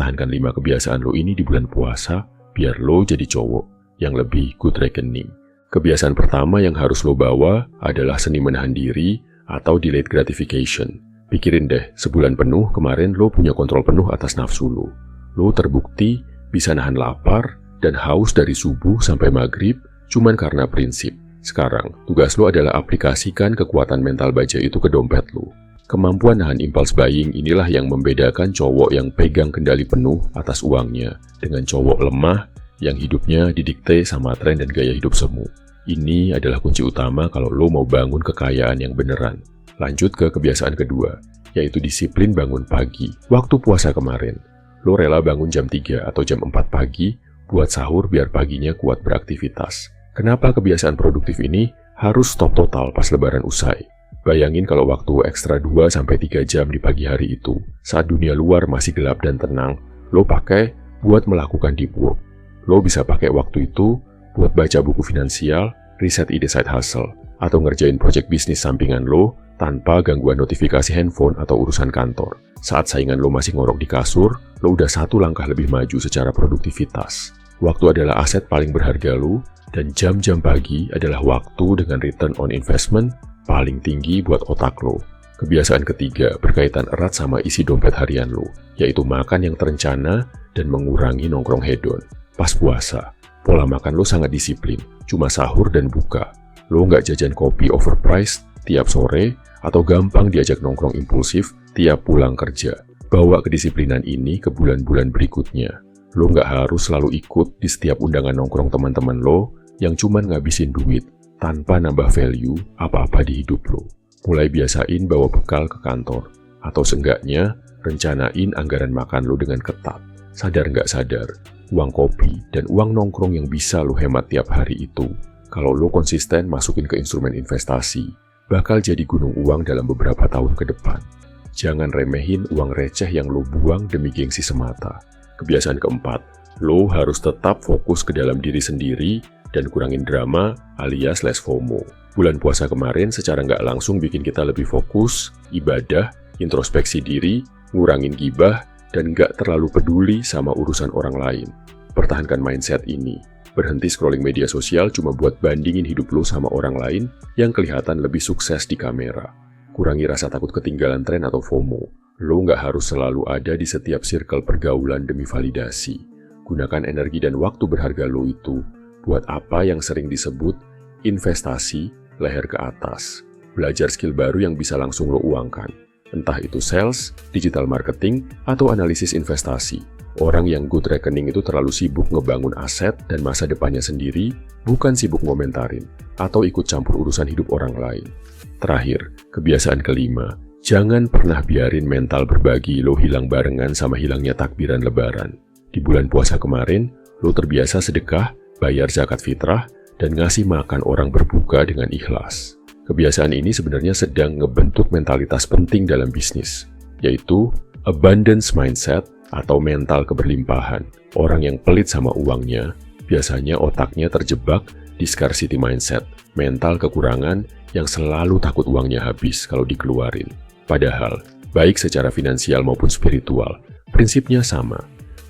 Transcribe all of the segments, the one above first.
pertahankan 5 kebiasaan lo ini di bulan puasa, biar lo jadi cowok yang lebih good reckoning. Kebiasaan pertama yang harus lo bawa adalah seni menahan diri atau delayed gratification. Pikirin deh, sebulan penuh kemarin lo punya kontrol penuh atas nafsu lo. Lo terbukti bisa nahan lapar dan haus dari subuh sampai maghrib cuman karena prinsip. Sekarang, tugas lo adalah aplikasikan kekuatan mental baja itu ke dompet lo. Kemampuan nahan impulse buying inilah yang membedakan cowok yang pegang kendali penuh atas uangnya dengan cowok lemah yang hidupnya didikte sama tren dan gaya hidup semu. Ini adalah kunci utama kalau lo mau bangun kekayaan yang beneran. Lanjut ke kebiasaan kedua, yaitu disiplin bangun pagi. Waktu puasa kemarin, lo rela bangun jam 3 atau jam 4 pagi buat sahur biar paginya kuat beraktivitas. Kenapa kebiasaan produktif ini harus stop total pas lebaran usai? Bayangin kalau waktu ekstra 2-3 jam di pagi hari itu, saat dunia luar masih gelap dan tenang, lo pakai buat melakukan deep work. Lo bisa pakai waktu itu buat baca buku finansial, riset ide side hustle, atau ngerjain project bisnis sampingan lo tanpa gangguan notifikasi handphone atau urusan kantor. Saat saingan lo masih ngorok di kasur, lo udah 1 langkah lebih maju secara produktivitas. Waktu adalah aset paling berharga lo, dan jam-jam pagi adalah waktu dengan return on investment paling tinggi buat otak lo. Kebiasaan ketiga berkaitan erat sama isi dompet harian lo, yaitu makan yang terencana dan mengurangi nongkrong hedon. Pas puasa, pola makan lo sangat disiplin, cuma sahur dan buka. Lo nggak jajan kopi overpriced tiap sore atau gampang diajak nongkrong impulsif tiap pulang kerja. Bawa kedisiplinan ini ke bulan-bulan berikutnya. Lo nggak harus selalu ikut di setiap undangan nongkrong teman-teman lo yang cuman ngabisin duit tanpa nambah value apa-apa di hidup lo. Mulai biasain bawa bekal ke kantor, atau seenggaknya rencanain anggaran makan lo dengan ketat. Sadar nggak sadar, uang kopi dan uang nongkrong yang bisa lo hemat tiap hari itu, kalau lo konsisten masukin ke instrumen investasi, bakal jadi gunung uang dalam beberapa tahun ke depan. Jangan remehin uang receh yang lo buang demi gengsi semata. Kebiasaan keempat, lo harus tetap fokus ke dalam diri sendiri dan kurangin drama alias less FOMO. Bulan puasa kemarin secara nggak langsung bikin kita lebih fokus, ibadah, introspeksi diri, ngurangin gibah, dan nggak terlalu peduli sama urusan orang lain. Pertahankan mindset ini. Berhenti scrolling media sosial cuma buat bandingin hidup lo sama orang lain yang kelihatan lebih sukses di kamera. Kurangi rasa takut ketinggalan tren atau FOMO. Lo nggak harus selalu ada di setiap circle pergaulan demi validasi. Gunakan energi dan waktu berharga lo itu buat apa yang sering disebut investasi leher ke atas. Belajar skill baru yang bisa langsung lo uangkan. Entah itu sales, digital marketing, atau analisis investasi. Orang yang good reckoning itu terlalu sibuk ngebangun aset dan masa depannya sendiri, bukan sibuk ngomentarin atau ikut campur urusan hidup orang lain. Terakhir, kebiasaan kelima, jangan pernah biarin mental berbagi lo hilang barengan sama hilangnya takbiran lebaran. Di bulan puasa kemarin, lo terbiasa sedekah, bayar zakat fitrah, dan ngasih makan orang berbuka dengan ikhlas. Kebiasaan ini sebenarnya sedang ngebentuk mentalitas penting dalam bisnis, yaitu abundance mindset atau mental keberlimpahan. Orang yang pelit sama uangnya, biasanya otaknya terjebak di scarcity mindset, mental kekurangan yang selalu takut uangnya habis kalau dikeluarin. Padahal, baik secara finansial maupun spiritual, prinsipnya sama.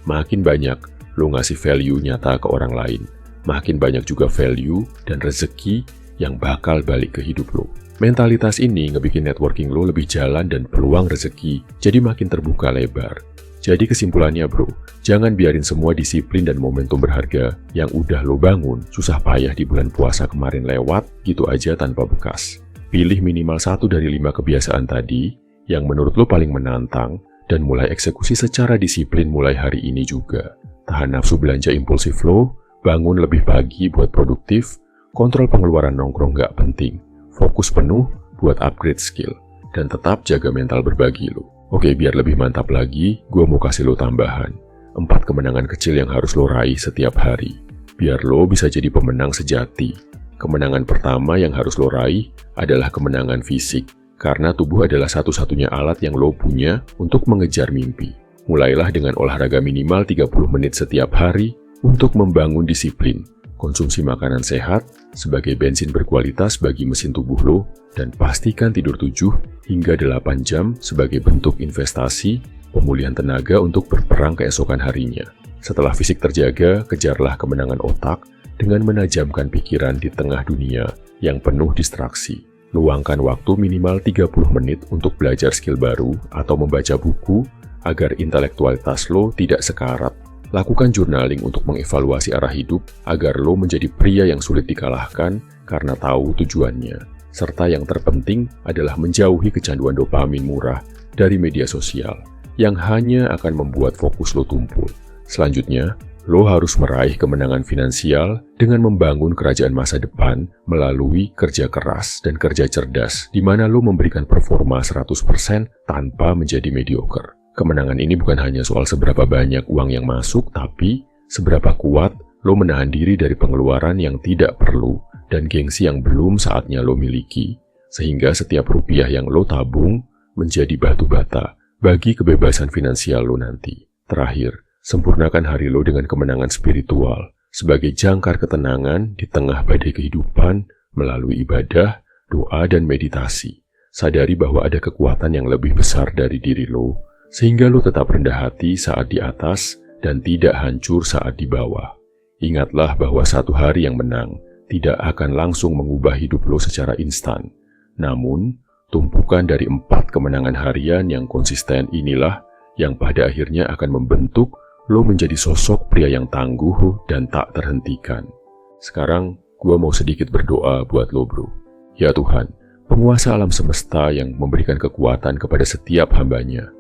Makin banyak lo ngasih value nyata ke orang lain, makin banyak juga value dan rezeki yang bakal balik ke hidup lo. Mentalitas ini ngebikin networking lo lebih jalan dan peluang rezeki jadi makin terbuka lebar. Jadi kesimpulannya bro, jangan biarin semua disiplin dan momentum berharga yang udah lo bangun susah payah di bulan puasa kemarin lewat gitu aja tanpa bekas. Pilih minimal 1 dari 5 kebiasaan tadi yang menurut lo paling menantang dan mulai eksekusi secara disiplin mulai hari ini juga. Tahan nafsu belanja impulsif lo, bangun lebih pagi buat produktif, kontrol pengeluaran nongkrong nggak penting, fokus penuh buat upgrade skill, dan tetap jaga mental berbagi lo. Oke, biar lebih mantap lagi, gue mau kasih lo tambahan 4 kemenangan kecil yang harus lo raih setiap hari, biar lo bisa jadi pemenang sejati. Kemenangan pertama yang harus lo raih adalah kemenangan fisik, karena tubuh adalah satu-satunya alat yang lo punya untuk mengejar mimpi. Mulailah dengan olahraga minimal 30 menit setiap hari untuk membangun disiplin, konsumsi makanan sehat sebagai bensin berkualitas bagi mesin tubuh lo, dan pastikan tidur 7 hingga 8 jam sebagai bentuk investasi pemulihan tenaga untuk berperang keesokan harinya. Setelah fisik terjaga, kejarlah kemenangan otak dengan menajamkan pikiran di tengah dunia yang penuh distraksi. Luangkan waktu minimal 30 menit untuk belajar skill baru atau membaca buku agar intelektualitas lo tidak sekarat. Lakukan journaling untuk mengevaluasi arah hidup agar lo menjadi pria yang sulit dikalahkan karena tahu tujuannya. Serta yang terpenting adalah menjauhi kecanduan dopamin murah dari media sosial yang hanya akan membuat fokus lo tumpul. Selanjutnya, lo harus meraih kemenangan finansial dengan membangun kerajaan masa depan melalui kerja keras dan kerja cerdas di mana lo memberikan performa 100% tanpa menjadi mediocre. Kemenangan ini bukan hanya soal seberapa banyak uang yang masuk, tapi seberapa kuat lo menahan diri dari pengeluaran yang tidak perlu dan gengsi yang belum saatnya lo miliki, sehingga setiap rupiah yang lo tabung menjadi batu bata bagi kebebasan finansial lo nanti. Terakhir, sempurnakan hari lo dengan kemenangan spiritual sebagai jangkar ketenangan di tengah badai kehidupan melalui ibadah, doa, dan meditasi. Sadari bahwa ada kekuatan yang lebih besar dari diri lo, sehingga lo tetap rendah hati saat di atas dan tidak hancur saat di bawah. Ingatlah bahwa satu hari yang menang tidak akan langsung mengubah hidup lo secara instan. Namun, tumpukan dari 4 kemenangan harian yang konsisten inilah yang pada akhirnya akan membentuk lo menjadi sosok pria yang tangguh dan tak terhentikan. Sekarang, gua mau sedikit berdoa buat lo, bro. Ya Tuhan, penguasa alam semesta yang memberikan kekuatan kepada setiap hambanya,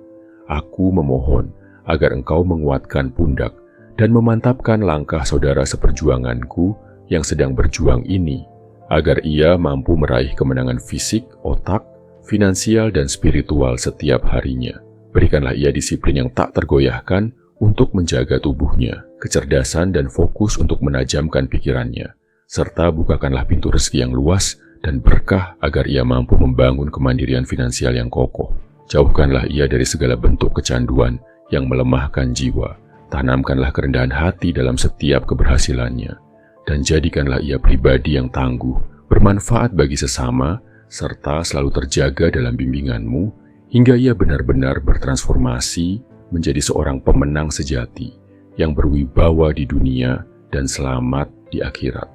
aku memohon agar Engkau menguatkan pundak dan memantapkan langkah saudara seperjuanganku yang sedang berjuang ini, agar ia mampu meraih kemenangan fisik, otak, finansial, dan spiritual setiap harinya. Berikanlah ia disiplin yang tak tergoyahkan untuk menjaga tubuhnya, kecerdasan, dan fokus untuk menajamkan pikirannya, serta bukakanlah pintu rezeki yang luas dan berkah agar ia mampu membangun kemandirian finansial yang kokoh. Jauhkanlah ia dari segala bentuk kecanduan yang melemahkan jiwa, tanamkanlah kerendahan hati dalam setiap keberhasilannya, dan jadikanlah ia pribadi yang tangguh, bermanfaat bagi sesama, serta selalu terjaga dalam bimbinganmu, hingga ia benar-benar bertransformasi menjadi seorang pemenang sejati yang berwibawa di dunia dan selamat di akhirat.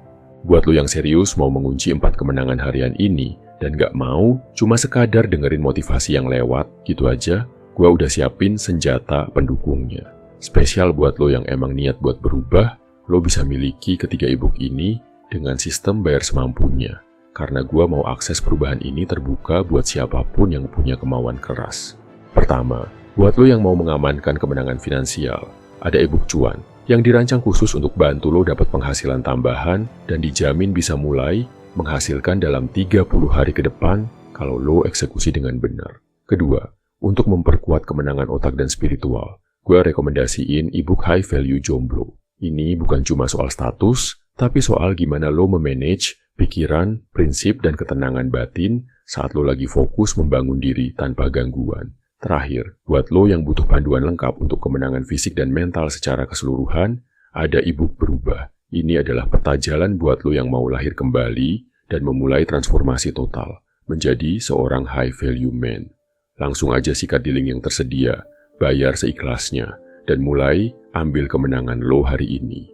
Buat lo yang serius mau mengunci 4 kemenangan harian ini dan gak mau cuma sekadar dengerin motivasi yang lewat gitu aja, gua udah siapin senjata pendukungnya. Spesial buat lo yang emang niat buat berubah, lo bisa miliki ketiga ebook ini dengan sistem bayar semampunya, karena gua mau akses perubahan ini terbuka buat siapapun yang punya kemauan keras. Pertama, buat lo yang mau mengamankan kemenangan finansial, ada ebook cuan yang dirancang khusus untuk bantu lo dapat penghasilan tambahan dan dijamin bisa mulai menghasilkan dalam 30 hari ke depan kalau lo eksekusi dengan benar. Kedua, untuk memperkuat kemenangan otak dan spiritual, gue rekomendasiin ebook High Value Jomblo. Ini bukan cuma soal status, tapi soal gimana lo memanage pikiran, prinsip, dan ketenangan batin saat lo lagi fokus membangun diri tanpa gangguan. Terakhir, buat lo yang butuh panduan lengkap untuk kemenangan fisik dan mental secara keseluruhan, ada ebook Berubah. Ini adalah peta jalan buat lo yang mau lahir kembali dan memulai transformasi total menjadi seorang high value man. Langsung aja sikat di link yang tersedia, bayar seikhlasnya, dan mulai ambil kemenangan lo hari ini.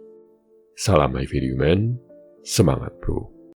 Salam high value man, semangat bro.